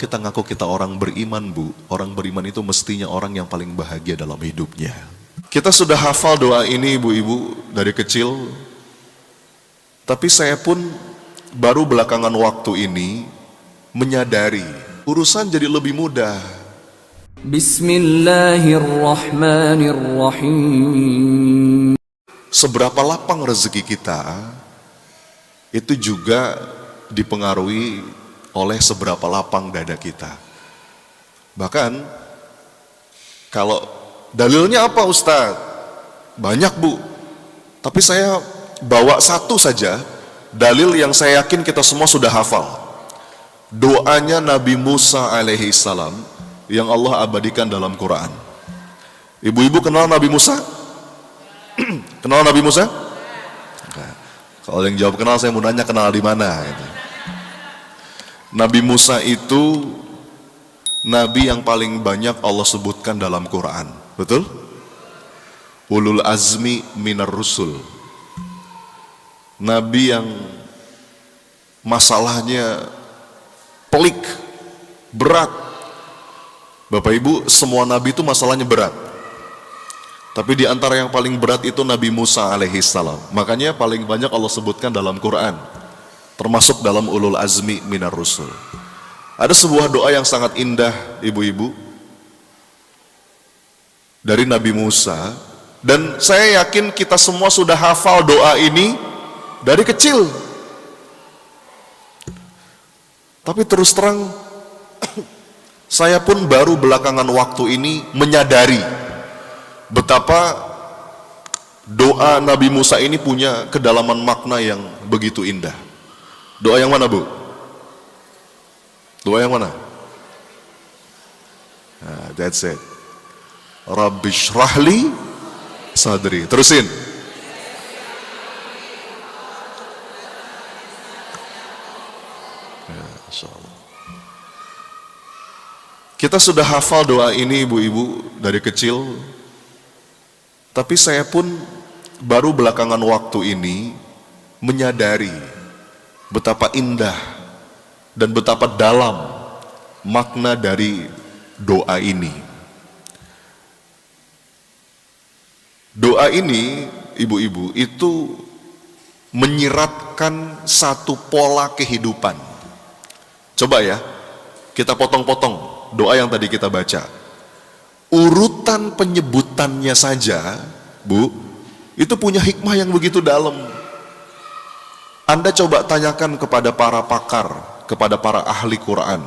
kita ngaku kita orang beriman, Bu, orang beriman itu mestinya orang yang paling bahagia dalam hidupnya. Kita sudah hafal doa ini, ibu-ibu, dari kecil. Tapi saya pun baru belakangan waktu ini menyadari urusan jadi lebih mudah. Bismillahirrahmanirrahim. Seberapa lapang rezeki kita itu juga dipengaruhi oleh seberapa lapang dada kita. Bahkan kalau dalilnya apa, Ustadz? Banyak, Bu. Tapi saya bawa satu saja dalil yang saya yakin kita semua sudah hafal. Doanya Nabi Musa alaihi salam yang Allah abadikan dalam Quran. Ibu-ibu kenal Nabi Musa? Kenal Nabi Musa? Nah, kalau yang jawab kenal, saya mau nanya kenal di mana gitu. Nabi Musa itu nabi yang paling banyak Allah sebutkan dalam Quran. Betul? Ulul azmi minar rusul. Nabi yang masalahnya pelik, berat. Bapak Ibu, semua nabi itu masalahnya berat. Tapi di antara yang paling berat itu Nabi Musa alaihi salam. Makanya paling banyak Allah sebutkan dalam Quran, termasuk dalam ulul azmi minar rusul. Ada sebuah doa yang sangat indah, ibu-ibu, dari Nabi Musa, dan saya yakin kita semua sudah hafal doa ini dari kecil. Tapi terus terang saya pun baru belakangan waktu ini menyadari betapa doa Nabi Musa ini punya kedalaman makna yang begitu indah. Doa yang mana, Bu? Doa yang mana? Nah, that's it. Rabbi shrahli sadri. Terusin. Ya, insyaallah. Kita sudah hafal doa ini, ibu-ibu, dari kecil. Tapi saya pun baru belakangan waktu ini menyadari betapa indah dan betapa dalam makna dari doa ini. Doa ini, ibu-ibu, itu menyiratkan satu pola kehidupan. Coba ya, kita potong-potong doa yang tadi kita baca. Urutan penyebutannya saja, Bu, itu punya hikmah yang begitu dalam. Anda coba tanyakan kepada para pakar, kepada para ahli Quran.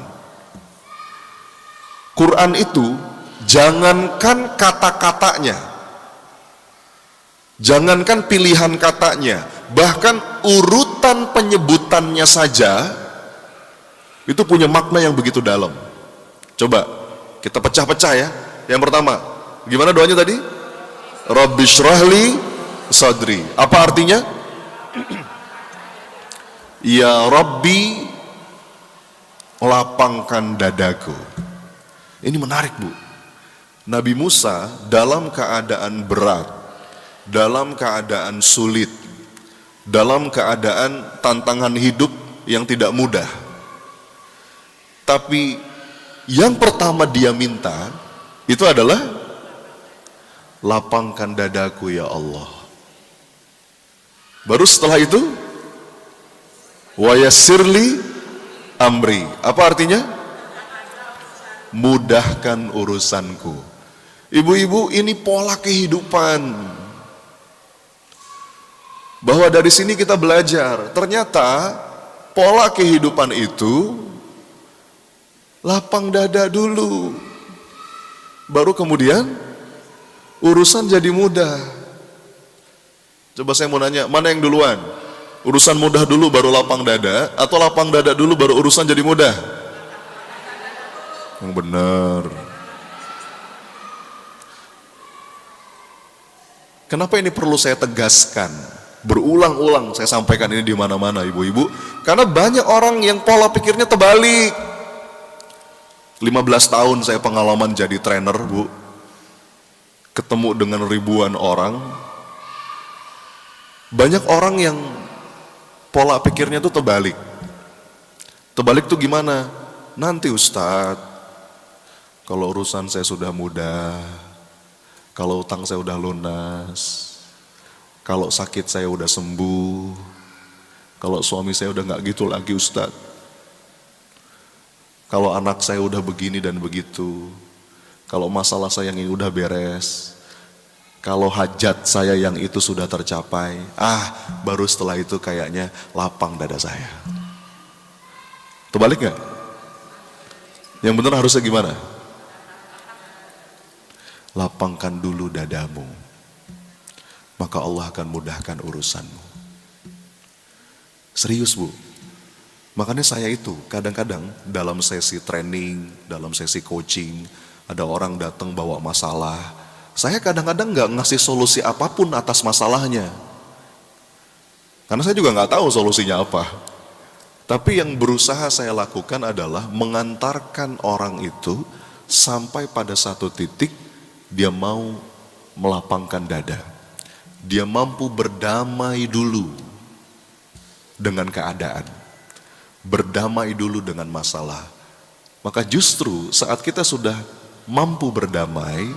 Quran itu jangankan kata-katanya, jangankan pilihan katanya, bahkan urutan penyebutannya saja itu punya makna yang begitu dalam. Coba kita pecah-pecah ya. Yang pertama, gimana doanya tadi? Rabbi shrahli sadri. Apa artinya? Ya Rabbi, lapangkan dadaku. Ini menarik, Bu. Nabi Musa dalam keadaan berat, dalam keadaan sulit, dalam keadaan tantangan hidup yang tidak mudah. Tapi yang pertama dia minta itu adalah lapangkan dadaku ya Allah. Baru setelah itu wa yassirli amri. Apa artinya? Mudahkan urusanku. Ibu-ibu, ini pola kehidupan. Bahwa dari sini kita belajar, ternyata pola kehidupan itu lapang dada dulu, baru kemudian urusan jadi mudah. Coba saya mau nanya, mana yang duluan? Urusan mudah dulu baru lapang dada, atau lapang dada dulu baru urusan jadi mudah? Yang benar. Kenapa ini perlu saya tegaskan? Berulang-ulang saya sampaikan ini di mana-mana, ibu-ibu, karena banyak orang yang pola pikirnya terbalik. 15 tahun saya pengalaman jadi trainer, Bu. Ketemu dengan ribuan orang. Banyak orang yang pola pikirnya tuh terbalik. Terbalik tuh gimana? nanti Ustadz, kalau urusan saya sudah mudah, kalau utang saya udah lunas, kalau sakit saya udah sembuh, kalau suami saya udah nggak gitu lagi Ustadz, kalau anak saya udah begini dan begitu, kalau masalah saya yang ini udah beres, kalau hajat saya yang itu sudah tercapai, baru setelah itu kayaknya lapang dada saya. Terbalik nggak? Yang benar harusnya gimana? Lapangkan dulu dadamu, maka Allah akan mudahkan urusanmu. Serius Bu, makanya saya itu kadang-kadang dalam sesi training, dalam sesi coaching, ada orang datang bawa masalah, saya kadang-kadang nggak ngasih solusi apapun atas masalahnya, karena saya juga nggak tahu solusinya apa. Tapi yang berusaha saya lakukan adalah mengantarkan orang itu sampai pada satu titik dia mau melapangkan dada, dia mampu berdamai dulu dengan keadaan, berdamai dulu dengan masalah. Maka justru saat kita sudah mampu berdamai,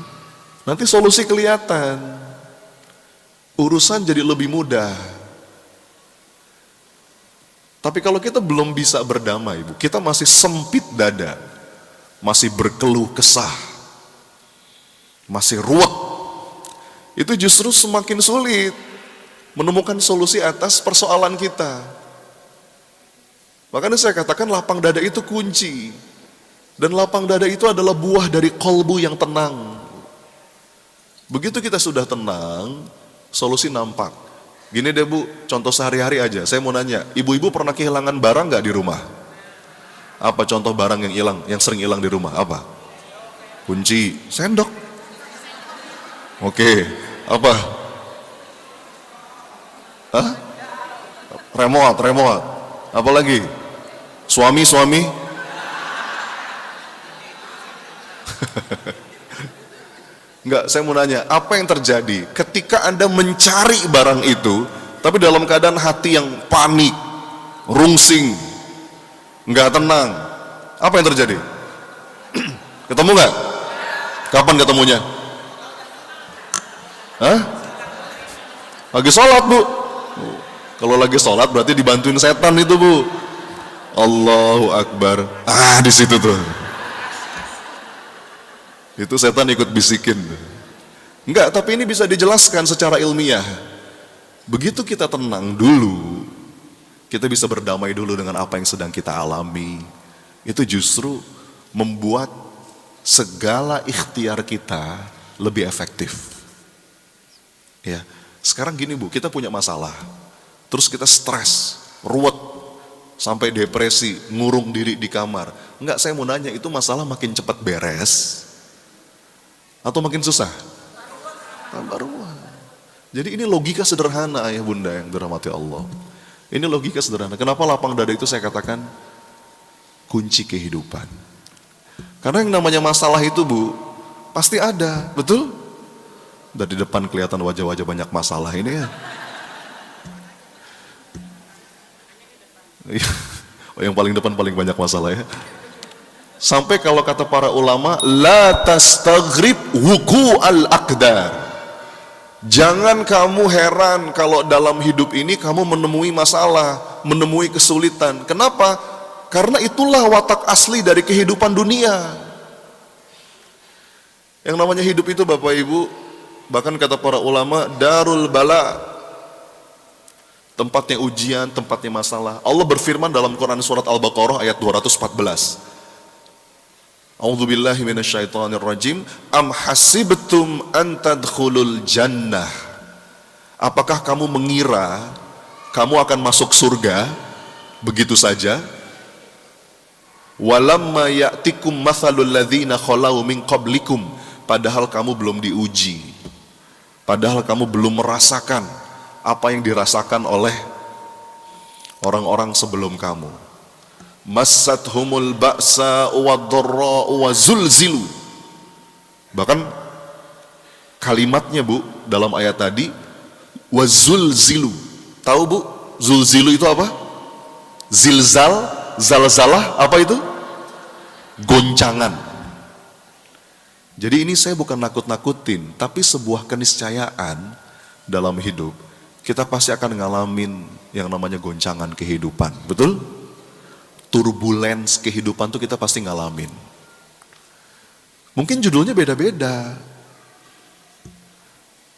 nanti solusi kelihatan, urusan jadi lebih mudah. Tapi kalau kita belum bisa berdamai, Bu, kita masih sempit dada, masih berkeluh kesah, masih ruwet, itu justru semakin sulit menemukan solusi atas persoalan kita. Makanya saya katakan lapang dada itu kunci. Dan lapang dada itu adalah buah dari kolbu yang tenang. Begitu kita sudah tenang, solusi nampak. Gini deh Bu, contoh sehari-hari aja. Saya mau nanya, ibu-ibu pernah kehilangan barang gak di rumah? Apa contoh barang yang hilang, yang sering hilang di rumah? Apa? Kunci, sendok. Oke, apa? Hah? Remote. Apa lagi? Suami. Enggak, saya mau nanya, apa yang terjadi ketika Anda mencari barang itu, tapi dalam keadaan hati yang panik, rungsing, enggak tenang? Apa yang terjadi? Ketemu enggak? Kapan ketemunya? Hah? Lagi sholat Bu. Kalau lagi sholat berarti dibantuin setan itu Bu. Allahu Akbar. Di situ tuh. Itu setan ikut bisikin. Enggak, tapi ini bisa dijelaskan secara ilmiah. Begitu kita tenang dulu, kita bisa berdamai dulu dengan apa yang sedang kita alami. Itu justru membuat segala ikhtiar kita lebih efektif. Ya, sekarang gini Bu, kita punya masalah, terus kita stres, ruwet, sampai depresi, ngurung diri di kamar. Enggak, saya mau nanya, itu masalah makin cepat beres atau makin susah? Tambah ruwet. Jadi ini logika sederhana ayah bunda yang dirahmati Allah. Ini logika sederhana. Kenapa lapang dada itu saya katakan kunci kehidupan? Karena yang namanya masalah itu Bu, pasti ada, betul? Dari depan kelihatan wajah-wajah banyak masalah ini ya. Yang paling depan paling banyak masalah ya. Sampai kalau kata para ulama, la tastaghrib wuku al-aqdar. Jangan kamu heran kalau dalam hidup ini kamu menemui masalah, menemui kesulitan. Kenapa? Karena itulah watak asli dari kehidupan dunia. Yang namanya hidup itu Bapak Ibu, bahkan kata para ulama, darul bala, tempatnya ujian, tempatnya masalah. Allah berfirman dalam Quran surat Al-Baqarah ayat 214. A'udzubillahi minasyaitonirrajim. Am hasibtum an tadkhulul jannah. Apakah kamu mengira kamu akan masuk surga begitu saja? Walamma ya'tikum mathalul ladzina khalau min qablikum. Padahal kamu belum diuji. Padahal kamu belum merasakan apa yang dirasakan oleh orang-orang sebelum kamu. Massathumul ba'sa wad-dharra wa zulzilu. Bahkan kalimatnya Bu dalam ayat tadi wa zulzilu. Tahu Bu, zulzilu itu apa? Zilzal, zalzalah, apa itu? goncangan. Jadi ini saya bukan nakut-nakutin, tapi sebuah keniscayaan dalam hidup. Kita pasti akan ngalamin yang namanya goncangan kehidupan, betul? Turbulence kehidupan tuh kita pasti ngalamin. Mungkin judulnya beda-beda.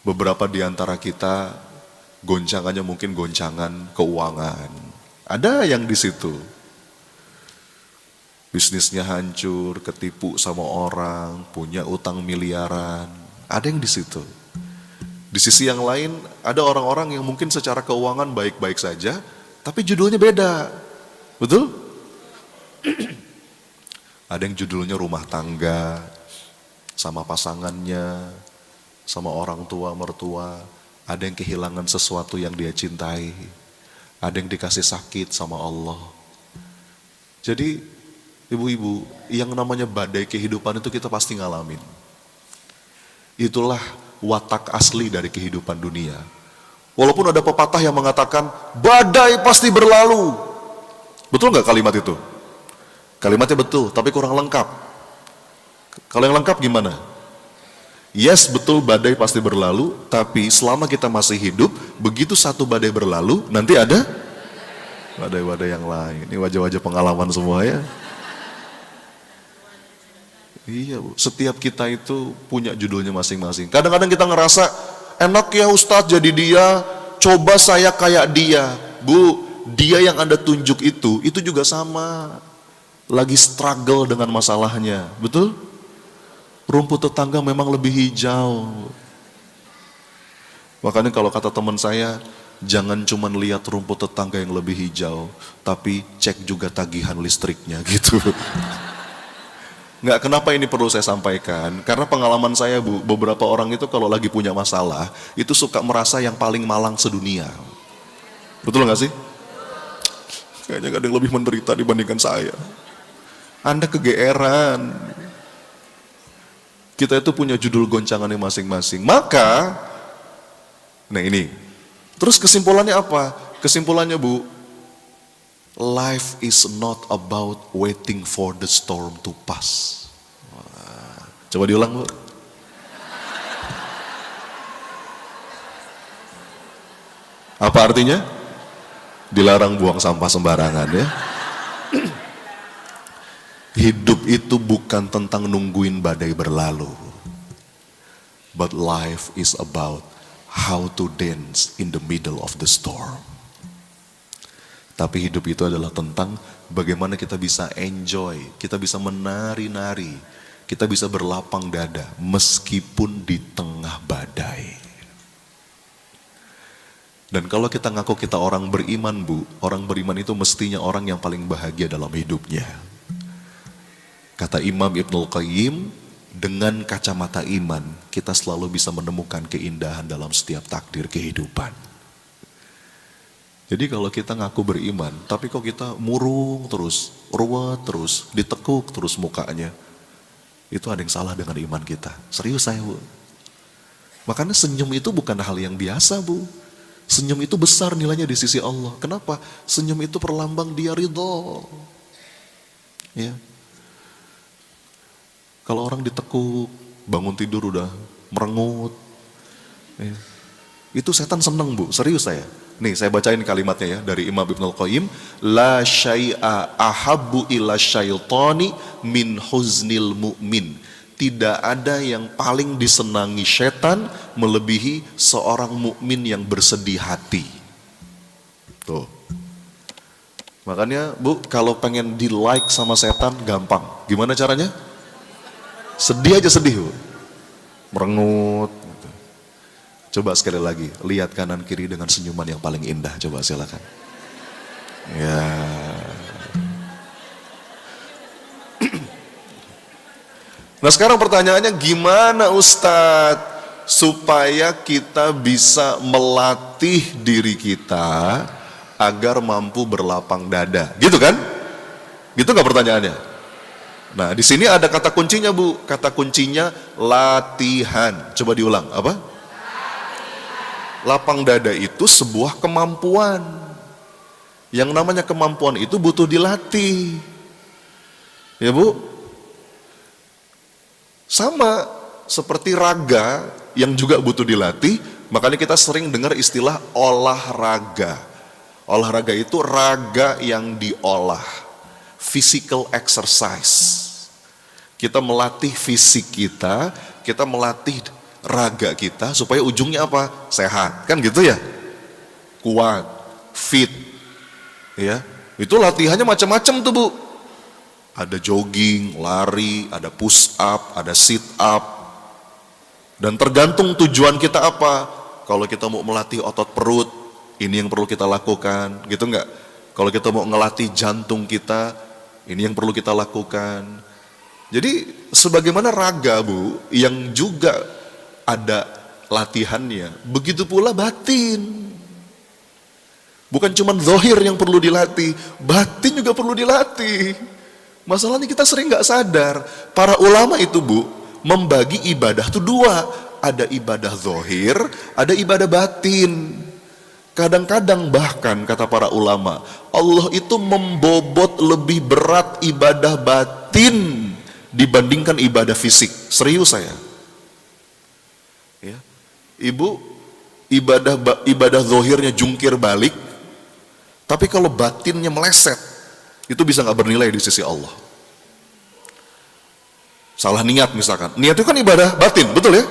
Beberapa di antara kita goncangannya mungkin goncangan keuangan. Ada yang di situ. Bisnisnya hancur, ketipu sama orang, punya utang miliaran. Ada yang di situ. Di sisi yang lain ada orang-orang yang mungkin secara keuangan baik-baik saja, tapi judulnya beda. Betul? Ada yang judulnya rumah tangga, sama pasangannya, sama orang tua, mertua. Ada yang kehilangan sesuatu yang dia cintai. Ada yang dikasih sakit sama Allah. Jadi ibu-ibu, yang namanya badai kehidupan itu kita pasti ngalamin. Itulah watak asli dari kehidupan dunia. Walaupun ada pepatah yang mengatakan, badai pasti berlalu. Betul nggak kalimat itu? Kalimatnya betul, tapi kurang lengkap. Kalau yang lengkap gimana? Yes, betul badai pasti berlalu, tapi selama kita masih hidup, begitu satu badai berlalu, nanti ada badai-badai yang lain. Ini wajah-wajah pengalaman semua ya. Iya Bu, setiap kita itu punya judulnya masing-masing. Kadang-kadang kita ngerasa, enak ya Ustadz jadi dia, coba saya kayak dia. Bu, dia yang Anda tunjuk itu juga sama. Lagi struggle dengan masalahnya, betul? Rumput tetangga memang lebih hijau. Makanya kalau kata teman saya, jangan cuma lihat rumput tetangga yang lebih hijau, tapi cek juga tagihan listriknya gitu. Nggak, kenapa ini perlu saya sampaikan? Karena pengalaman saya Bu, beberapa orang itu kalau lagi punya masalah, itu suka merasa yang paling malang sedunia. Betul nggak sih? Kayaknya nggak ada yang lebih menderita dibandingkan saya. Anda kegeeran. Kita itu punya judul goncangannya masing-masing. Maka, nah ini. Terus kesimpulannya apa? Kesimpulannya Bu, life is not about waiting for the storm to pass. Wah, coba diulang Bu. Apa artinya? Dilarang buang sampah sembarangan ya. Hidup itu bukan tentang nungguin badai berlalu. But life is about how to dance in the middle of the storm. Tapi hidup itu adalah tentang bagaimana kita bisa enjoy, kita bisa menari-nari, kita bisa berlapang dada meskipun di tengah badai. Dan kalau kita ngaku kita orang beriman Bu, orang beriman itu mestinya orang yang paling bahagia dalam hidupnya. Kata Imam Ibnul Qayyim, dengan kacamata iman kita selalu bisa menemukan keindahan dalam setiap takdir kehidupan. Jadi kalau kita ngaku beriman, tapi kok kita murung terus, ruwet terus, ditekuk terus mukanya, itu ada yang salah dengan iman kita. Serius saya Bu. Makanya senyum itu bukan hal yang biasa Bu. Senyum itu besar nilainya di sisi Allah. Kenapa? Senyum itu perlambang dia ridho. Ya. Kalau orang ditekuk, bangun tidur udah merengut. Ya. Itu setan seneng Bu, serius saya. Nih saya bacain kalimatnya ya dari Imam Ibnul Qayyim. La syai'a ahabbu ila syaitani min huznil mu'min. Tidak ada yang paling disenangi setan melebihi seorang mukmin yang bersedih hati. Tuh. Makanya Bu, kalau pengen di like sama setan gampang. Gimana caranya? Sedih aja sedih Bu. Merengut. Gitu. Coba sekali lagi, lihat kanan kiri dengan senyuman yang paling indah. Coba silakan. Ya. Nah sekarang pertanyaannya gimana Ustadz supaya kita bisa melatih diri kita agar mampu berlapang dada, gitu kan? Gitu nggak pertanyaannya? Nah di sini ada kata kuncinya Bu, kata kuncinya latihan. Coba diulang, apa? Lapang dada itu sebuah kemampuan. Yang namanya kemampuan itu butuh dilatih, ya Bu. Sama seperti raga yang juga butuh dilatih, makanya kita sering dengar istilah olahraga. Olahraga itu raga yang diolah, physical exercise. Kita melatih fisik kita melatih raga kita supaya ujungnya apa? Sehat, kan gitu ya? Kuat, fit, ya. Itu latihannya macam-macam tuh Bu. Ada jogging, lari, ada push up, ada sit up. Dan tergantung tujuan kita apa. Kalau kita mau melatih otot perut, ini yang perlu kita lakukan, gitu enggak? Kalau kita mau ngelatih jantung kita, ini yang perlu kita lakukan. Jadi sebagaimana raga Bu, yang juga ada latihannya, begitu pula batin. Bukan cuma zahir yang perlu dilatih, batin juga perlu dilatih. Masalahnya kita sering nggak sadar, para ulama itu Bu, membagi ibadah itu dua, ada ibadah zahir, ada ibadah batin. Kadang-kadang bahkan kata para ulama, Allah itu membobot lebih berat ibadah batin dibandingkan ibadah fisik. Serius saya. Ya. Ibu, ibadah zahirnya jungkir balik, tapi kalau batinnya meleset, itu bisa nggak bernilai di sisi Allah. Salah niat misalkan, niat itu kan ibadah batin, betul ya?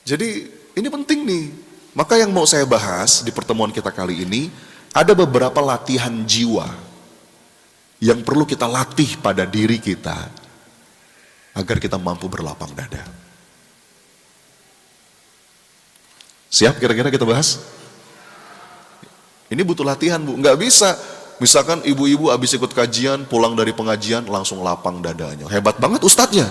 Jadi ini penting nih. Maka yang mau saya bahas di pertemuan kita kali ini, ada beberapa latihan jiwa yang perlu kita latih pada diri kita agar kita mampu berlapang dada. Siap kira-kira kita bahas? Ini butuh latihan Bu, nggak bisa. Misalkan ibu-ibu habis ikut kajian, pulang dari pengajian langsung lapang dadanya. Hebat banget ustadznya.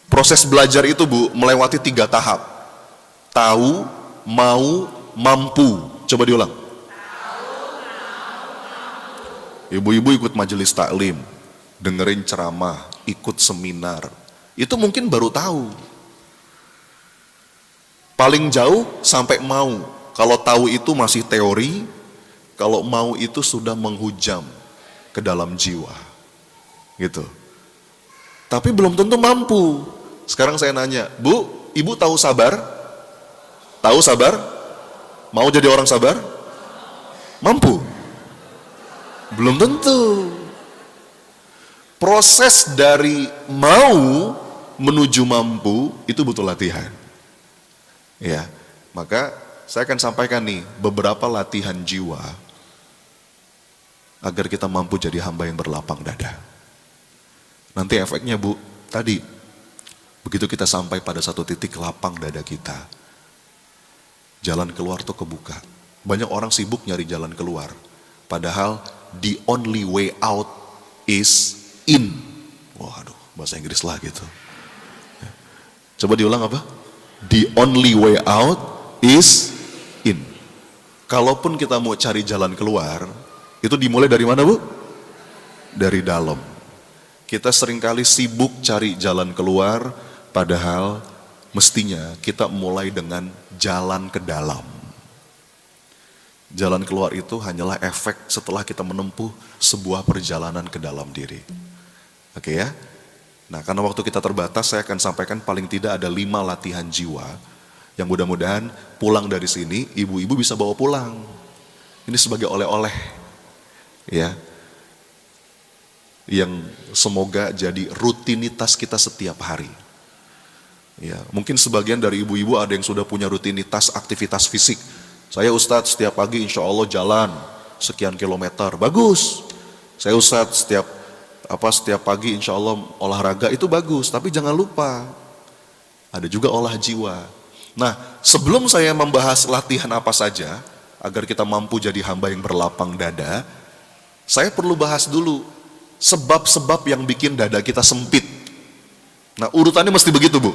Proses belajar itu Bu, melewati 3 tahap. Tahu, mau, mampu. Coba diulang. Ibu-ibu ikut majelis taklim, dengerin ceramah, ikut seminar. Itu mungkin baru tahu. Paling jauh sampai mau. Kalau tahu itu masih teori, kalau mau itu sudah menghujam ke dalam jiwa. Gitu. Tapi belum tentu mampu. Sekarang saya nanya, Bu, Ibu tahu sabar? Tahu sabar? Mau jadi orang sabar? Mampu? Belum tentu. Proses dari mau menuju mampu itu butuh latihan. Ya, maka saya akan sampaikan nih beberapa latihan jiwa agar kita mampu jadi hamba yang berlapang dada. Nanti efeknya Bu, tadi begitu kita sampai pada satu titik lapang dada kita, jalan keluar tuh kebuka. Banyak orang sibuk nyari jalan keluar, padahal the only way out is in. Waduh, bahasa Inggris lah gitu. Coba diulang apa? The only way out is in. Kalaupun kita mau cari jalan keluar, itu dimulai dari mana Bu? Dari dalam. Kita seringkali sibuk cari jalan keluar, padahal mestinya kita mulai dengan jalan ke dalam. Jalan keluar itu hanyalah efek setelah kita menempuh sebuah perjalanan ke dalam diri. Oke ya? Nah, karena waktu kita terbatas, saya akan sampaikan paling tidak ada 5 latihan jiwa yang mudah-mudahan pulang dari sini, ibu-ibu bisa bawa pulang. Ini sebagai oleh-oleh, ya, yang semoga jadi rutinitas kita setiap hari. Ya, mungkin sebagian dari ibu-ibu ada yang sudah punya rutinitas aktivitas fisik. Saya Ustadz setiap pagi insya Allah jalan sekian kilometer, bagus. Saya Ustadz setiap pagi insya Allah olahraga, itu bagus, tapi jangan lupa ada juga olah jiwa. Nah, sebelum saya membahas latihan apa saja agar kita mampu jadi hamba yang berlapang dada, saya perlu bahas dulu sebab-sebab yang bikin dada kita sempit. Nah, urutannya mesti begitu Bu.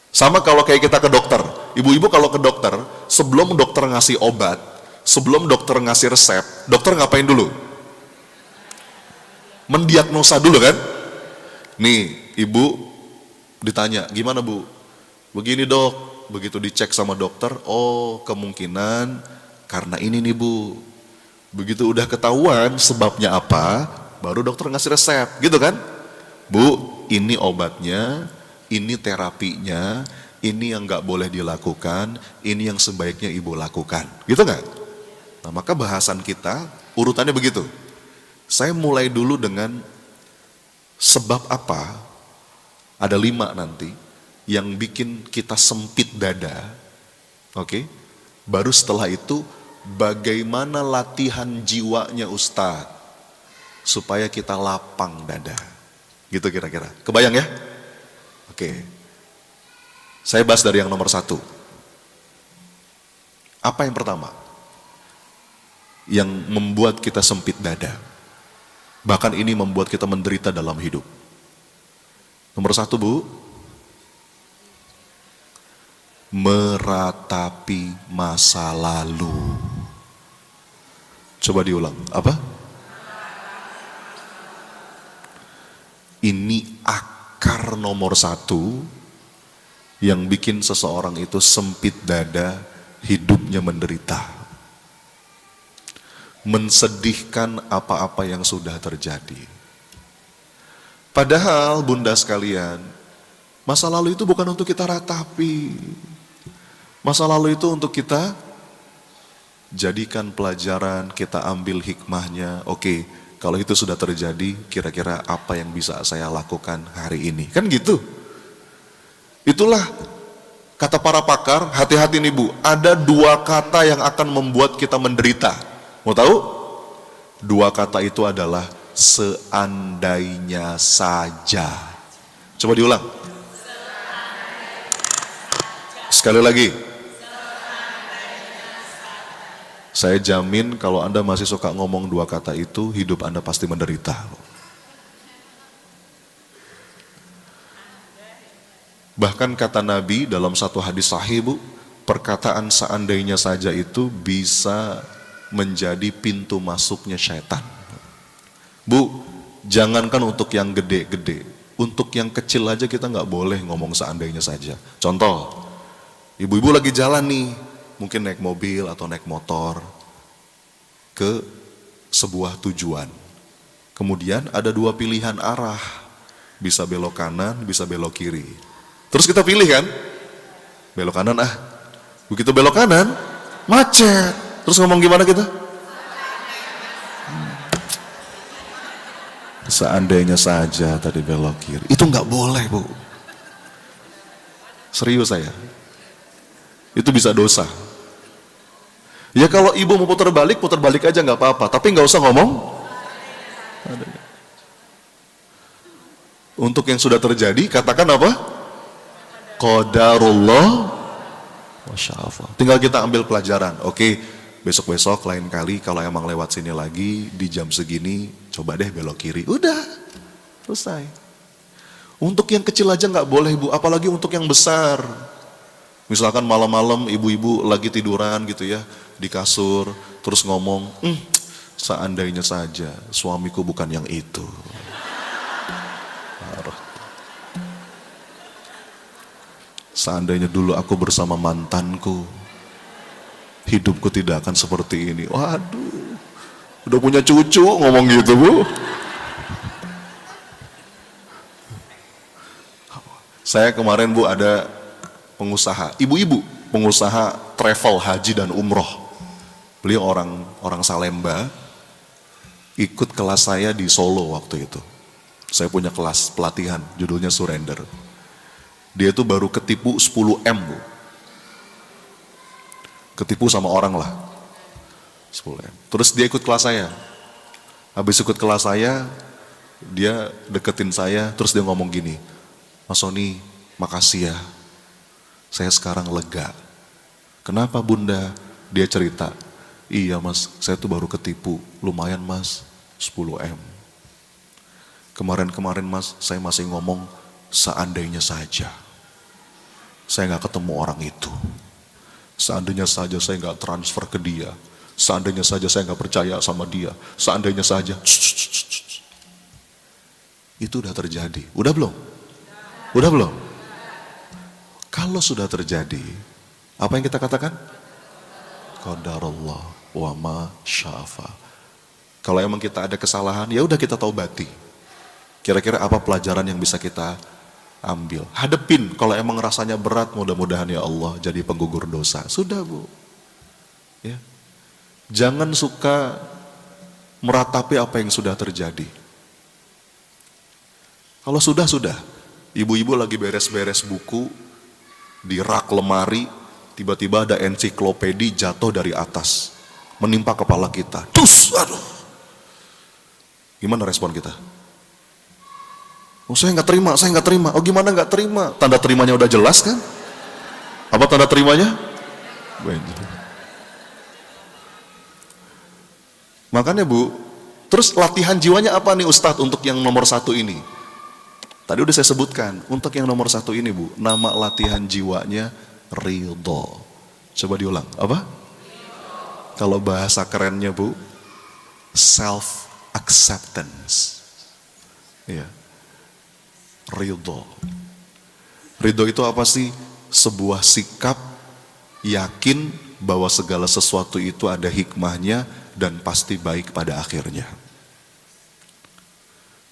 Sama kalau kayak kita ke dokter, ibu-ibu kalau ke dokter, sebelum dokter ngasih obat, sebelum dokter ngasih resep, dokter ngapain dulu? Mendiagnosa dulu kan? Nih, ibu ditanya, gimana Bu? Begini Dok, begitu dicek sama dokter, oh kemungkinan karena ini nih Bu. Begitu udah ketahuan sebabnya apa, baru dokter ngasih resep, gitu kan? Bu, ini obatnya, ini terapinya, ini yang nggak boleh dilakukan, ini yang sebaiknya ibu lakukan, gitu nggak? Nah, maka bahasan kita urutannya begitu. Saya mulai dulu dengan sebab apa, ada 5 nanti, yang bikin kita sempit dada, oke? Baru setelah itu, bagaimana latihan jiwanya Ustadz, supaya kita lapang dada. Gitu kira-kira. Kebayang ya? Oke. Saya bahas dari yang nomor 1. Apa yang pertama? Yang membuat kita sempit dada. Bahkan ini membuat kita menderita dalam hidup. Nomor 1, Bu. Meratapi masa lalu. Coba diulang. Apa? Ini akar nomor 1 yang bikin seseorang itu sempit dada, hidupnya menderita. Mensedihkan apa-apa yang sudah terjadi. Padahal bunda sekalian, masa lalu itu bukan untuk kita ratapi. Masa lalu itu untuk kita jadikan pelajaran, kita ambil hikmahnya. Oke, kalau itu sudah terjadi, kira-kira apa yang bisa saya lakukan hari ini? Kan gitu. Itulah kata para pakar, hati-hati nih Bu, ada 2 kata yang akan membuat kita menderita. Mau tahu? 2 kata itu adalah seandainya saja. Coba diulang. Sekali lagi. Saya jamin kalau Anda masih suka ngomong 2 kata itu, hidup Anda pasti menderita. Bahkan kata Nabi dalam satu hadis sahih, Bu, perkataan seandainya saja itu bisa menjadi pintu masuknya syaitan. Bu, jangankan untuk yang gede-gede, untuk yang kecil aja kita nggak boleh ngomong seandainya saja. Contoh, ibu-ibu lagi jalan nih, mungkin naik mobil atau naik motor ke sebuah tujuan. Kemudian ada 2 pilihan arah, bisa belok kanan, bisa belok kiri. Terus kita pilih kan, belok kanan ah. Begitu belok kanan, macet. Terus ngomong gimana kita? Seandainya saja tadi belok kiri. Itu nggak boleh, Bu. Serius saya. Itu bisa dosa. Ya kalau ibu mau putar balik aja nggak apa-apa. Tapi nggak usah ngomong. Untuk yang sudah terjadi, katakan apa? Qadarullah wasya'afah. Tinggal kita ambil pelajaran. Oke, besok-besok lain kali kalau emang lewat sini lagi di jam segini, coba deh belok kiri. Udah, selesai. Untuk yang kecil aja nggak boleh, Bu, apalagi untuk yang besar. Misalkan malam-malam ibu-ibu lagi tiduran gitu ya, di kasur, terus ngomong, seandainya saja suamiku bukan yang itu. Seandainya dulu aku bersama mantanku, hidupku tidak akan seperti ini. Waduh, udah punya cucu ngomong gitu, Bu. Saya kemarin, Bu, ada pengusaha, ibu-ibu, pengusaha travel haji dan umroh. Beliau orang Salemba, ikut kelas saya di Solo waktu itu. Saya punya kelas pelatihan, judulnya Surrender. Dia itu baru ketipu 10M, Bu. Ketipu sama orang lah. 10M. Terus dia ikut kelas saya. Habis ikut kelas saya, dia deketin saya, terus dia ngomong gini, Mas Sony, makasih ya. Saya sekarang lega. Kenapa, Bunda? Dia cerita, iya Mas, saya tuh baru ketipu. Lumayan Mas, 10M. Kemarin-kemarin Mas, saya masih ngomong, seandainya saja saya gak ketemu orang itu, seandainya saja saya gak transfer ke dia, seandainya saja saya gak percaya sama dia, seandainya saja. Itu udah terjadi, udah belum? Udah belum? Kalau sudah terjadi, apa yang kita katakan? Qadarullah wa ma syafa. Kalau emang kita ada kesalahan, ya udah kita taubati. Kira-kira apa pelajaran yang bisa kita ambil? Hadepin, kalau emang rasanya berat, mudah-mudahan ya Allah jadi penggugur dosa. Sudah Bu. Ya. Jangan suka meratapi apa yang sudah terjadi. Kalau sudah. Ibu-ibu lagi beres-beres buku, di rak lemari, tiba-tiba ada ensiklopedi jatuh dari atas, menimpa kepala kita. Dus, aduh. Gimana respon kita? Oh, saya nggak terima. Oh, gimana nggak terima? Tanda terimanya udah jelas kan? Apa tanda terimanya? Makanya Bu, terus latihan jiwanya apa nih Ustadz untuk yang nomor 1 ini? Tadi udah saya sebutkan, untuk yang nomor 1 ini Bu, nama latihan jiwanya ridho. Coba diulang, apa? Kalau bahasa kerennya Bu, self acceptance. Ya. Ridho. Ridho itu apa sih? Sebuah sikap yakin bahwa segala sesuatu itu ada hikmahnya dan pasti baik pada akhirnya.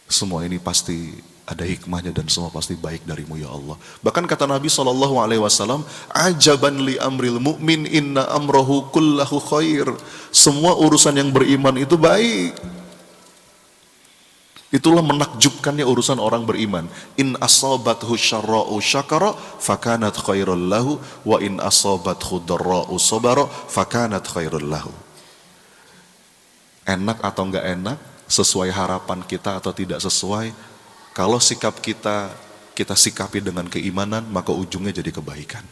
Semua ini pasti ada hikmahnya dan semua pasti baik darimu ya Allah. Bahkan kata Nabi SAW, ajaban li amril mu'min inna amrohu kullahu khair. Semua urusan yang beriman itu baik. Itulah menakjubkannya urusan orang beriman. In asabathu syarra'u syakara fakanat khairul lahu wa in asabathu darra'u sabara fakanat khairul lahu. Enak atau enggak enak, sesuai harapan kita atau tidak sesuai, kalau sikap kita sikapi dengan keimanan, maka ujungnya jadi kebaikan.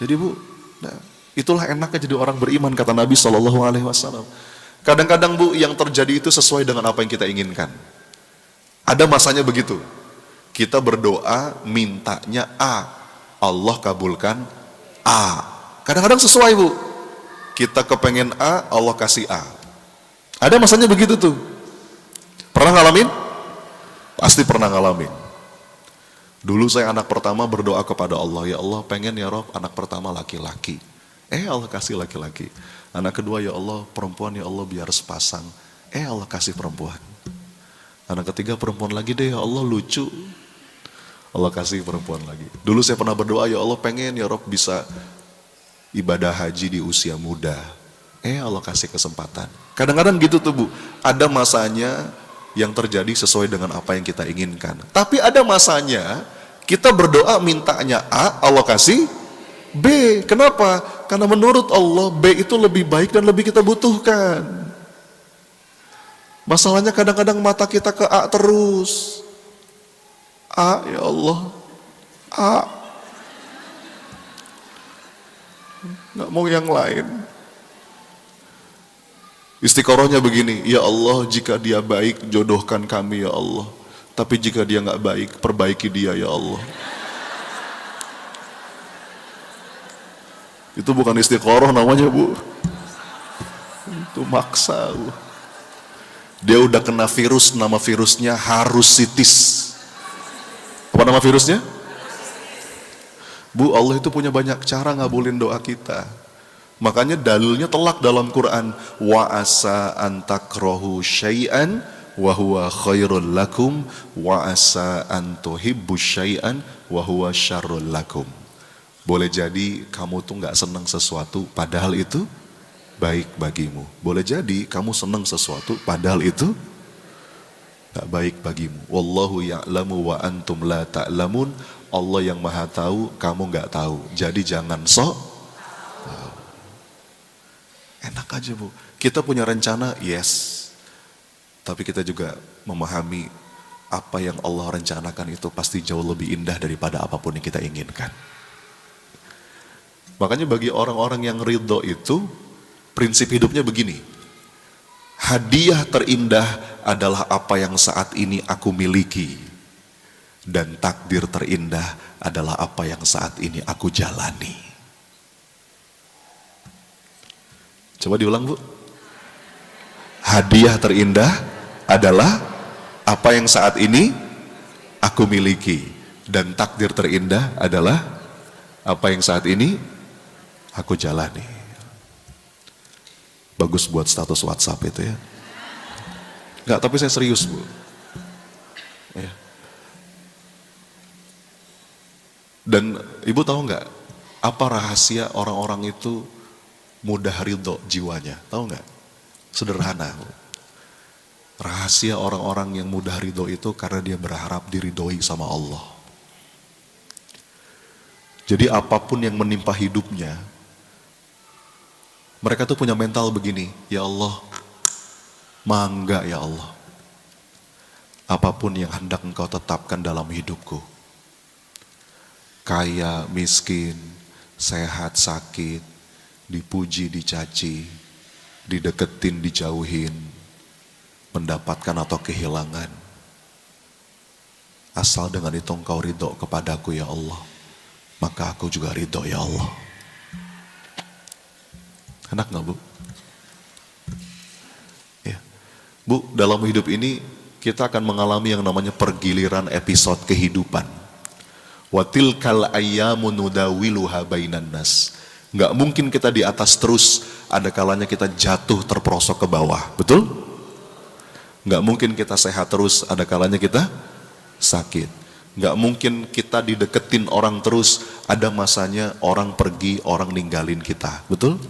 Jadi Bu, nah, itulah enaknya jadi orang beriman kata Nabi SAW. Kadang-kadang Bu, yang terjadi itu sesuai dengan apa yang kita inginkan. Ada masanya begitu. Kita berdoa, mintanya A, Allah kabulkan A. Kadang-kadang sesuai Bu. Kita kepengen A, Allah kasih A. Ada masanya begitu tuh. Pernah ngalamin? Pasti pernah ngalamin. Dulu saya anak pertama berdoa kepada Allah, ya Allah pengen ya Rob anak pertama laki-laki. Allah kasih laki-laki. Anak kedua ya Allah perempuan, ya Allah biar sepasang. Allah kasih perempuan. Anak ketiga perempuan lagi deh, ya Allah lucu. Allah kasih perempuan lagi. Dulu saya pernah berdoa, ya Allah pengen ya Rob bisa ibadah haji di usia muda. Allah kasih kesempatan. Kadang-kadang gitu tuh Bu, ada masanya yang terjadi sesuai dengan apa yang kita inginkan. Tapi ada masanya kita berdoa mintanya A, Allah kasih B. Kenapa? Karena menurut Allah B itu lebih baik dan lebih kita butuhkan. Masalahnya kadang-kadang mata kita ke A terus. A, ya Allah, A. Nggak mau yang lain. Istiqorohnya begini, ya Allah jika dia baik jodohkan kami ya Allah. Tapi jika dia nggak baik, perbaiki dia ya Allah. Itu bukan istiqoroh namanya Bu. Itu maksa Bu. Dia udah kena virus, nama virusnya harusitis. Apa nama virusnya? Bu, Allah itu punya banyak cara ngabulin doa kita. Makanya dalilnya telak dalam Quran. Wa asa an takrahu syai'an wa huwa khairul lakum wa asa an tuhibbu syai'an wa huwa syarrul lakum. Boleh jadi kamu tuh nggak senang sesuatu padahal itu baik bagimu. Boleh jadi kamu senang sesuatu padahal itu nggak baik bagimu. Wallahu ya'lamu wa antum la ta'lamun. Allah yang maha tahu, kamu nggak tahu. Jadi jangan sok. Enak aja Bu. Kita punya rencana, yes. Tapi kita juga memahami apa yang Allah rencanakan itu pasti jauh lebih indah daripada apapun yang kita inginkan. Makanya bagi orang-orang yang ridho itu, prinsip hidupnya begini. Hadiah terindah adalah apa yang saat ini aku miliki. Dan takdir terindah adalah apa yang saat ini aku jalani. Coba diulang Bu. Hadiah terindah adalah apa yang saat ini aku miliki. Dan takdir terindah adalah apa yang saat ini aku jalani. Bagus buat status WhatsApp itu ya. Enggak, tapi saya serius, Bu. Ya. Dan Ibu tahu nggak, apa rahasia orang-orang itu mudah ridho jiwanya? Tahu nggak? Sederhana, Bu. Rahasia orang-orang yang mudah ridho itu karena dia berharap diridhoi sama Allah. Jadi apapun yang menimpa hidupnya, mereka tuh punya mental begini, ya Allah, mangga ya Allah. Apapun yang hendak Engkau tetapkan dalam hidupku, kaya, miskin, sehat, sakit, dipuji, dicaci, dideketin, dijauhin, mendapatkan atau kehilangan, asal dengan itu Engkau ridho kepadaku ya Allah, maka aku juga ridho ya Allah. Enak gak, Bu? Ya. Bu, dalam hidup ini kita akan mengalami yang namanya pergiliran episode kehidupan. Watilkal ayyamu nudawiluha bainan nas. Nggak mungkin kita di atas terus, ada kalanya kita jatuh terperosok ke bawah, betul? Nggak mungkin kita sehat terus, ada kalanya kita sakit. Nggak mungkin kita dideketin orang terus, ada masanya orang pergi, orang ninggalin kita, betul?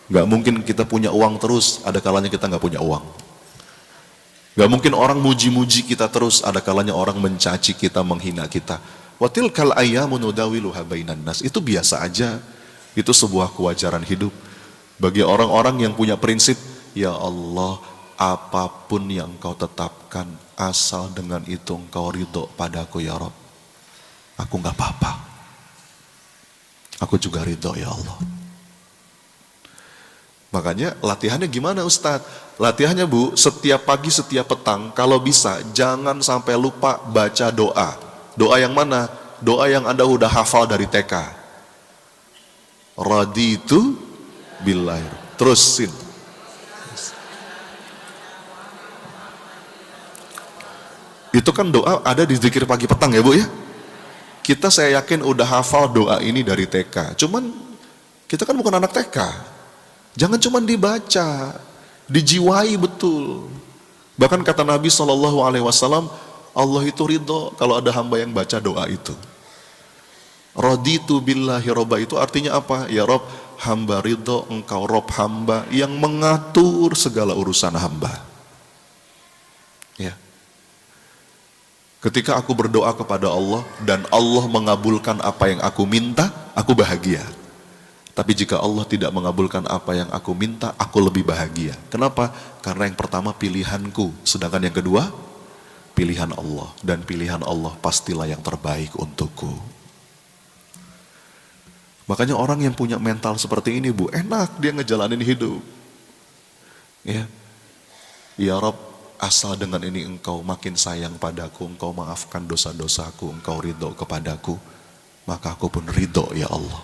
Nggak mungkin kita punya uang terus, ada kalanya kita nggak punya uang. Nggak mungkin orang muji-muji kita terus, ada kalanya orang mencaci kita, menghina kita. Watilkal ayyamu nudawiluha bainan nas. Itu biasa aja. Itu sebuah kewajaran hidup. Bagi orang-orang yang punya prinsip, ya Allah, apapun yang Engkau tetapkan, asal dengan itu Engkau ridho padaku ya Rabb, aku nggak apa-apa. Aku juga ridho ya Allah. Makanya latihannya gimana Ustadz? Latihannya Bu, setiap pagi, setiap petang, kalau bisa jangan sampai lupa baca doa. Doa yang mana? Doa yang Anda udah hafal dari TK. Raditu billahi. Terusin. Itu kan doa ada di zikir pagi petang ya Bu ya. Kita saya yakin udah hafal doa ini dari TK. Cuman kita kan bukan anak TK. Jangan cuman dibaca, dijiwai betul. Bahkan kata Nabi SAW, Allah itu ridho kalau ada hamba yang baca doa itu. Raditu billahi robba itu artinya apa? Ya Rob, hamba ridho Engkau Rob hamba yang mengatur segala urusan hamba. Ya. Ketika aku berdoa kepada Allah dan Allah mengabulkan apa yang aku minta, aku bahagia. Tapi jika Allah tidak mengabulkan apa yang aku minta, aku lebih bahagia. Kenapa? Karena yang pertama pilihanku, sedangkan yang kedua pilihan Allah. Dan pilihan Allah pastilah yang terbaik untukku. Makanya orang yang punya mental seperti ini Bu, enak dia ngejalanin hidup. Ya, ya Rob, asal dengan ini Engkau makin sayang padaku, Engkau maafkan dosa-dosaku, Engkau ridho kepadaku, maka aku pun ridho ya Allah.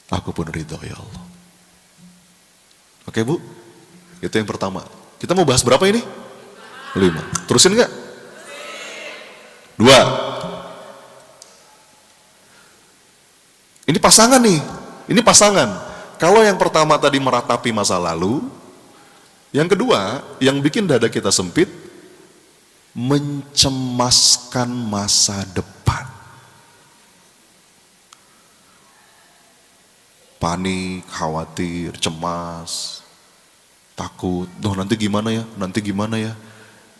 Aku pun ridho ya Allah. Oke Bu, itu yang pertama. Kita mau bahas berapa ini? 5. Terusin nggak? 2. Ini pasangan nih. Ini pasangan. Kalau yang pertama tadi meratapi masa lalu, yang kedua yang bikin dada kita sempit, mencemaskan masa depan. Panik, khawatir, cemas, takut, nanti gimana ya, nanti gimana ya.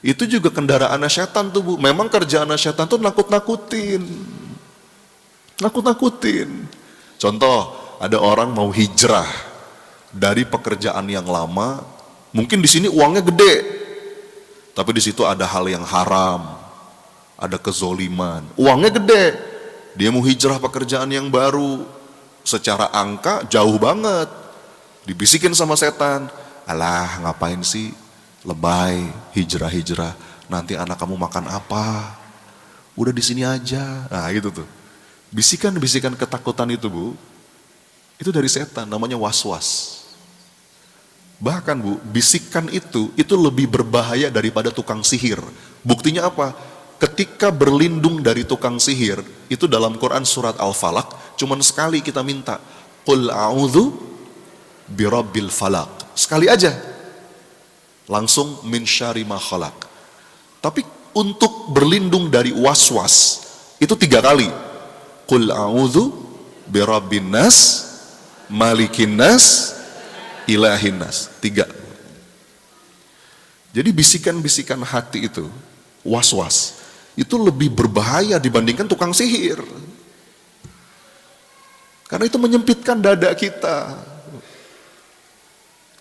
Itu juga kendaraan setan tuh Bu. Memang kerjaan setan tuh nakut-nakutin. Nakut-nakutin. Contoh, ada orang mau hijrah dari pekerjaan yang lama, mungkin di sini uangnya gede, tapi di situ ada hal yang haram, ada kezoliman, uangnya gede, dia mau hijrah pekerjaan yang baru, secara angka jauh banget, dibisikin sama setan, alah ngapain sih, lebay, hijrah-hijrah, nanti anak kamu makan apa, udah di sini aja, nah gitu tuh, bisikan-bisikan ketakutan itu Bu, itu dari setan, namanya was-was. Bahkan Bu, bisikan itu lebih berbahaya daripada tukang sihir. Buktinya apa? Ketika berlindung dari tukang sihir, itu dalam Quran surat Al-Falaq, cuman sekali kita minta, Qul a'udzu birabbil falaq. Sekali aja. Langsung min syarri ma khalaq. Tapi untuk berlindung dari was-was itu 3 kali. Qul a'udzu birabbin nas, malikin nas, ilahin nas. 3. Jadi bisikan-bisikan hati itu, was-was, itu lebih berbahaya dibandingkan tukang sihir. Karena itu menyempitkan dada kita.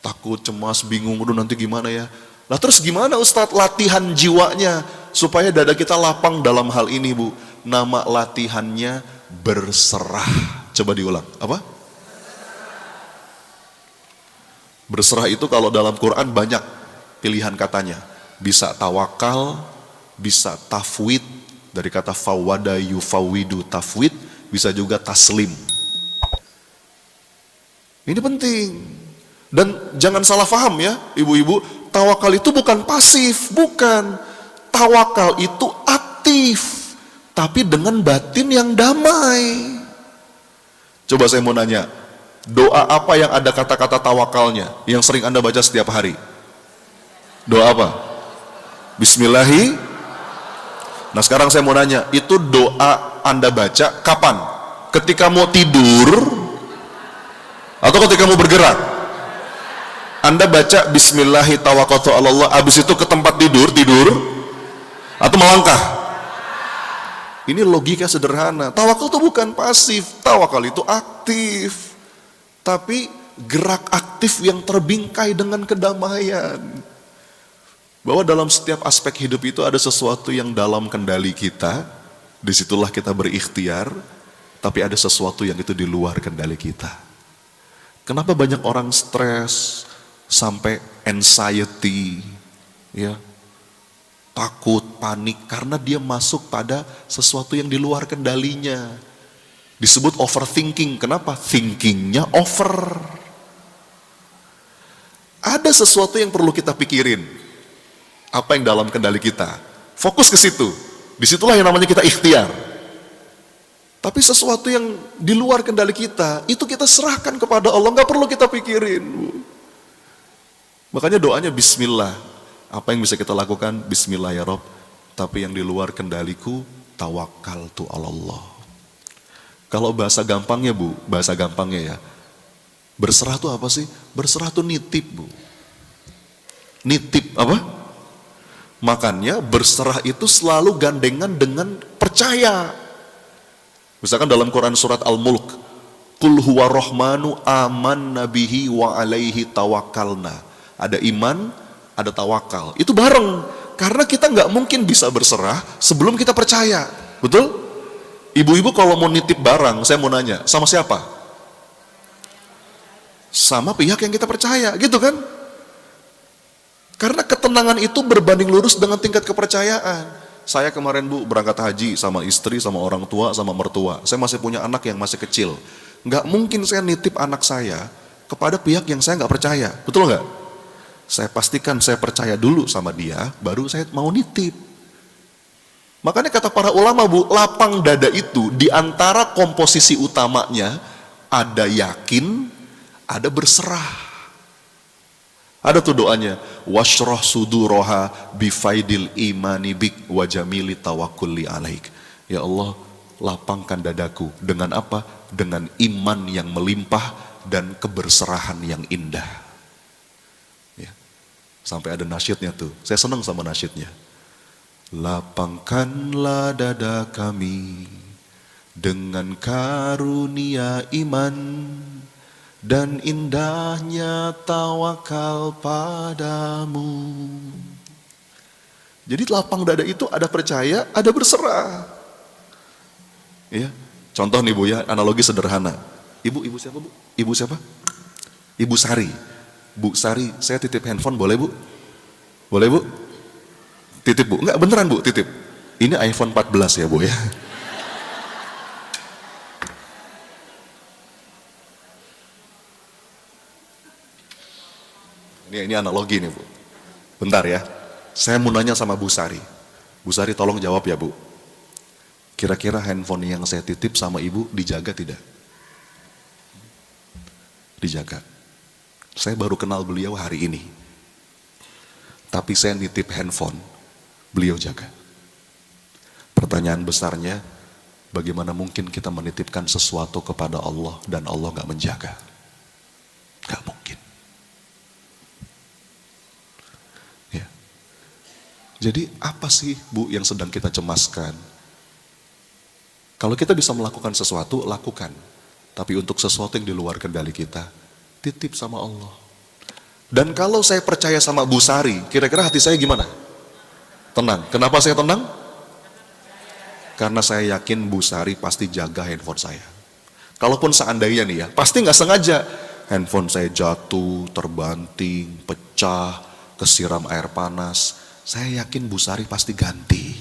Takut, cemas, bingung, udah nanti gimana ya. Nah terus gimana Ustadz latihan jiwanya supaya dada kita lapang dalam hal ini, Bu? Nama latihannya berserah. Coba diulang, apa? Berserah itu kalau dalam Quran banyak pilihan katanya. Bisa tawakal, bisa tafwid, dari kata fawwada yufawwidu tafwid, bisa juga taslim. Ini penting. Dan jangan salah paham ya, ibu-ibu, tawakal itu bukan pasif, bukan. Tawakal itu aktif, tapi dengan batin yang damai. Coba saya mau nanya, doa apa yang ada kata-kata tawakalnya, yang sering Anda baca setiap hari? Doa apa? Bismillahi. Nah sekarang saya mau nanya, itu doa Anda baca kapan? Ketika mau tidur, atau ketika mau bergerak? Anda baca Bismillahi tawakkaltu 'ala Allah, habis itu ke tempat tidur, atau melangkah? Ini logika sederhana. Tawakal itu bukan pasif, tawakal itu aktif. Tapi gerak aktif yang terbingkai dengan kedamaian. Bahwa dalam setiap aspek hidup itu ada sesuatu yang dalam kendali kita, disitulah kita berikhtiar, tapi ada sesuatu yang itu di luar kendali kita. Kenapa banyak orang stres, sampai anxiety, ya, takut, panik, karena dia masuk pada sesuatu yang di luar kendalinya. Disebut overthinking. Kenapa? Thinkingnya over. Ada sesuatu yang perlu kita pikirin. Apa yang dalam kendali kita? Fokus ke situ. Disitulah yang namanya kita ikhtiar. Tapi sesuatu yang di luar kendali kita, itu kita serahkan kepada Allah. Nggak perlu kita pikirin. Makanya doanya Bismillah. Apa yang bisa kita lakukan? Bismillah ya Rob. Tapi yang di luar kendaliku, tawakkaltu 'ala Allah. Kalau bahasa gampangnya, Bu, bahasa gampangnya ya, berserah itu apa sih? Berserah itu nitip, Bu. Nitip apa? Makanya berserah itu selalu gandengan dengan percaya. Misalkan dalam Quran surat Al-Mulk, Qul huwa rahmanu amanna bihi wa alaihi tawakkalna. Ada iman, ada tawakal. Itu bareng. Karena kita nggak mungkin bisa berserah sebelum kita percaya. Betul? Ibu-ibu kalau mau nitip barang, saya mau nanya, sama siapa? Sama pihak yang kita percaya, gitu kan? Karena ketenangan itu berbanding lurus dengan tingkat kepercayaan. Saya kemarin, Bu, berangkat haji sama istri, sama orang tua, sama mertua. Saya masih punya anak yang masih kecil. Nggak mungkin saya nitip anak saya kepada pihak yang saya nggak percaya. Betul nggak? Saya pastikan saya percaya dulu sama dia, baru saya mau nitip. Makanya kata para ulama, Bu, lapang dada itu di antara komposisi utamanya ada yakin, ada berserah. Ada tuh doanya, washrah suduraha bifaidil imani bik wa jamili tawakkulli alaik. Ya Allah, lapangkan dadaku dengan apa? Dengan iman yang melimpah dan keberserahan yang indah. Sampai ada nasyidnya tuh. Saya senang sama nasyidnya. Lapangkanlah dada kami dengan karunia iman dan indahnya tawakal padamu. Jadi lapang dada itu ada percaya, ada berserah. Ya. Contoh nih Bu ya, analogi sederhana. Ibu siapa Bu? Ibu siapa? Ibu Sari. Bu Sari, saya titip handphone boleh Bu? Boleh Bu? Titip Bu? Enggak, beneran Bu, titip. Ini iPhone 14 ya Bu ya. Ini analogi nih Bu. Bentar ya, saya mau nanya sama Bu Sari. Bu Sari tolong jawab ya Bu. Kira-kira handphone yang saya titip sama Ibu dijaga tidak? Dijaga. Saya baru kenal beliau hari ini. tapi saya nitip handphone, beliau jaga. Pertanyaan besarnya, bagaimana mungkin kita menitipkan sesuatu kepada Allah dan Allah gak menjaga? Gak mungkin. Ya. Jadi apa sih Bu yang sedang kita cemaskan? Kalau kita bisa melakukan sesuatu, lakukan. Tapi untuk sesuatu yang di luar kendali kita, titip sama Allah. Dan kalau saya percaya sama Bu Sari, kira-kira hati saya gimana? Tenang. Kenapa saya tenang? Karena saya yakin Bu Sari pasti jaga handphone saya. Kalaupun seandainya nih ya, pasti nggak sengaja handphone saya jatuh, terbanting, pecah, kesiram air panas. Saya yakin Bu Sari pasti ganti.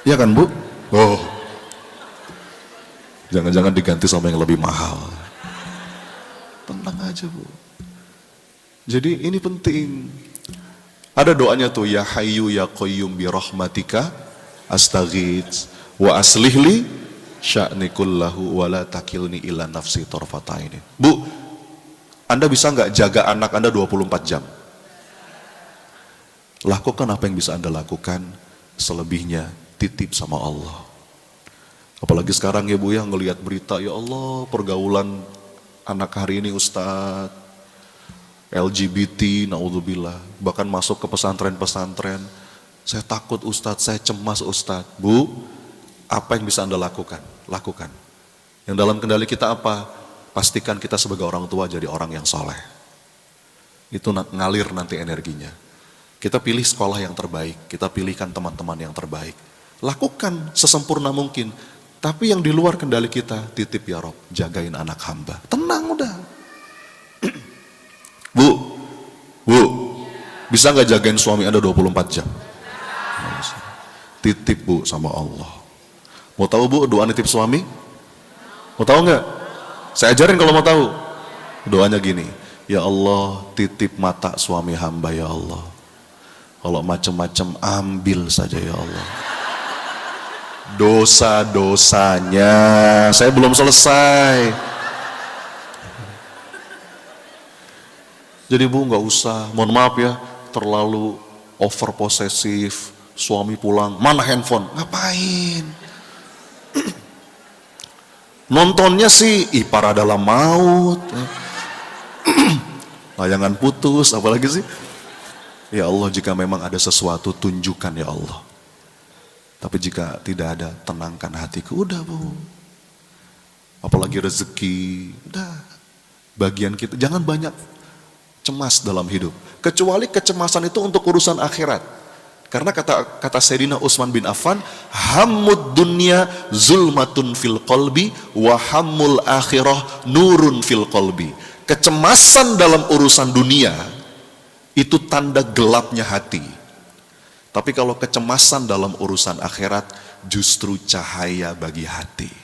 Iya kan Bu? Oh, jangan-jangan diganti sama yang lebih mahal. Tenang aja Bu. Jadi ini penting. Ada doanya tuh, ya Hayyu ya Qayyum bi rahmatika astaghits wa aslihli sya'ni kullahu wa la takilni ila nafsi tarfataini. Bu, Anda bisa nggak jaga anak Anda 24 jam? Lakukan apa yang bisa Anda lakukan, selebihnya titip sama Allah. Apalagi sekarang ya Bu ya, ngelihat berita, ya Allah pergaulan anak hari ini Ustadz, LGBT, naudzubillah, bahkan masuk ke pesantren-pesantren. Saya takut Ustadz, saya cemas Ustadz. Bu, apa yang bisa Anda lakukan? Lakukan. Yang dalam kendali kita apa? Pastikan kita sebagai orang tua jadi orang yang soleh. Itu ngalir nanti energinya. Kita pilih sekolah yang terbaik, kita pilihkan teman-teman yang terbaik. Lakukan sesempurna mungkin. Tapi yang di luar kendali kita, titip ya Rob, jagain anak hamba. Tenang udah. Bu, bisa nggak jagain suami Anda 24 jam? Titip Bu sama Allah. Mau tahu Bu doa nitip suami? Mau tahu nggak? Saya ajarin kalau mau tahu. Doanya gini, ya Allah titip mata suami hamba ya Allah. Kalau macam-macam ambil saja ya Allah. Dosa-dosanya, saya belum selesai. Jadi Bu nggak usah, mohon maaf ya, terlalu over posesif. Suami pulang, mana handphone? Ngapain? Nontonnya sih Ipar Adalah Maut, layangan putus, apalagi sih? Ya Allah, jika memang ada sesuatu tunjukkan ya Allah. Tapi jika tidak ada, tenangkan hatiku. Udah Bu. Apalagi rezeki, udah. Bagian kita, jangan banyak cemas dalam hidup. Kecuali kecemasan itu untuk urusan akhirat. Karena kata Sayyidina Utsman bin Affan, hammud dunya zulmatun fil qalbi wa hammul akhirah nurun fil qalbi. Kecemasan dalam urusan dunia itu tanda gelapnya hati. Tapi kalau kecemasan dalam urusan akhirat justru cahaya bagi hati.